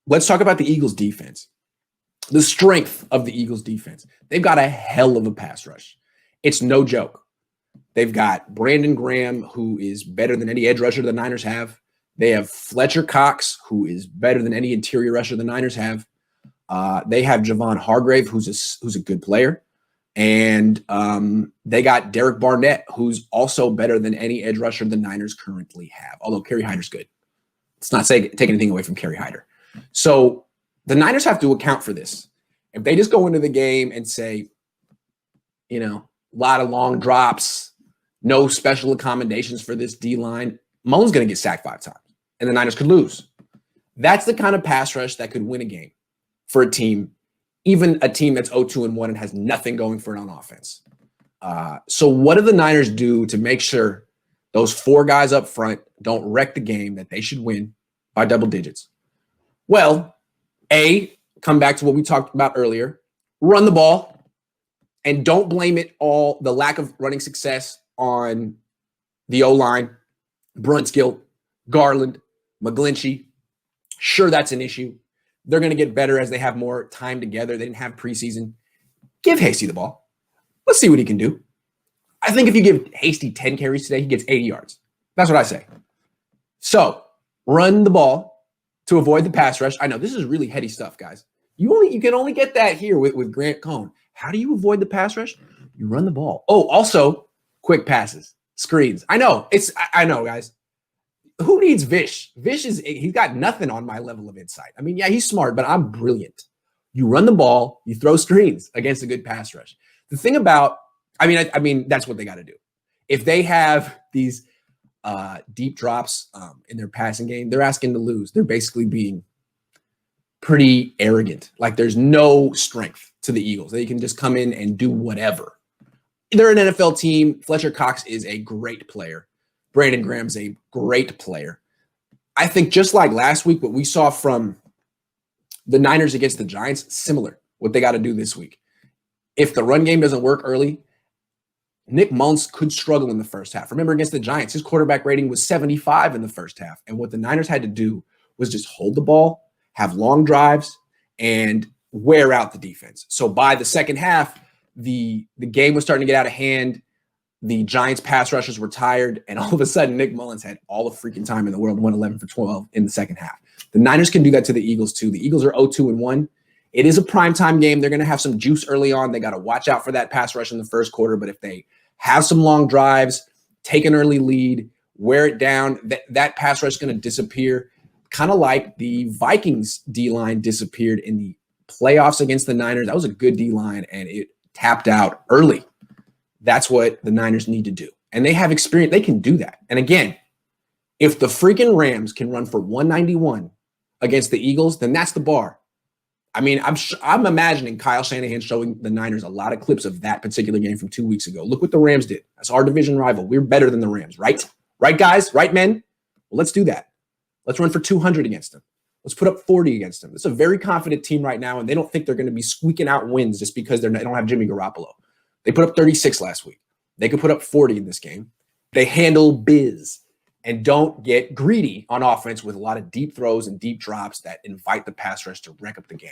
let's talk about the Eagles defense. The strength of the Eagles defense. They've got a hell of a pass rush. It's no joke. They've got Brandon Graham, who is better than any edge rusher the Niners have. They have Fletcher Cox, who is better than any interior rusher the Niners have. They have Javon Hargrave, who's a good player. And they got Derek Barnett, who's also better than any edge rusher the Niners currently have, although Kerry Hyder's good. Let's not take anything away from Kerry Hyder. So the Niners have to account for this. If they just go into the game and say, a lot of long drops, no special accommodations for this D-line, Mullen's going to get sacked 5 times, and the Niners could lose. That's the kind of pass rush that could win a game for a team, even a team that's 0-2-1 and has nothing going for it on offense. So what do the Niners do to make sure those 4 guys up front don't wreck the game that they should win by double digits? Well, come back to what we talked about earlier, run the ball, and don't blame the lack of running success on the O-line, Brunskill, Garland, McGlinchey. Sure, that's an issue. They're going to get better as they have more time together. They didn't have preseason. Give Hasty the ball. Let's see what he can do. I think if you give Hasty 10 carries today, he gets 80 yards. That's what I say. So run the ball to avoid the pass rush. I know this is really heady stuff, guys. You can only get that here with Grant Cohn. How do you avoid the pass rush? You run the ball. Oh, also quick passes, screens. I know, guys. Who needs Vish? He's got nothing on my level of insight. I mean, yeah, he's smart, but I'm brilliant. You run the ball, you throw screens against a good pass rush. The thing about, I mean, that's what they got to do. If they have these deep drops in their passing game, they're asking to lose. They're basically being pretty arrogant. Like there's no strength to the Eagles. They can just come in and do whatever. They're an NFL team. Fletcher Cox is a great player. Brandon Graham's a great player. I think just like last week, what we saw from the Niners against the Giants, similar, what they got to do this week. If the run game doesn't work early, Nick Mullins could struggle in the first half. Remember, against the Giants, his quarterback rating was 75 in the first half. And what the Niners had to do was just hold the ball, have long drives, and wear out the defense. So by the second half, the game was starting to get out of hand. The Giants pass rushers were tired, and all of a sudden, Nick Mullins had all the freaking time in the world, went 11 for 12 in the second half. The Niners can do that to the Eagles, too. The Eagles are 0-2-1. It is a primetime game. They're going to have some juice early on. They got to watch out for that pass rush in the first quarter, but if they have some long drives, take an early lead, wear it down, that pass rush is going to disappear, kind of like the Vikings D-line disappeared in the playoffs against the Niners. That was a good D-line, and it tapped out early. That's what the Niners need to do. And they have experience. They can do that. And again, if the freaking Rams can run for 191 against the Eagles, then that's the bar. I mean, I'm imagining Kyle Shanahan showing the Niners a lot of clips of that particular game from 2 weeks ago. Look what the Rams did. That's our division rival. We're better than the Rams, right? Right, guys? Right, men? Well, let's do that. Let's run for 200 against them. Let's put up 40 against them. It's a very confident team right now, and they don't think they're going to be squeaking out wins just because they don't have Jimmy Garoppolo. They put up 36 last week. They could put up 40 in this game. They handle biz and don't get greedy on offense with a lot of deep throws and deep drops that invite the pass rush to wreck up the game.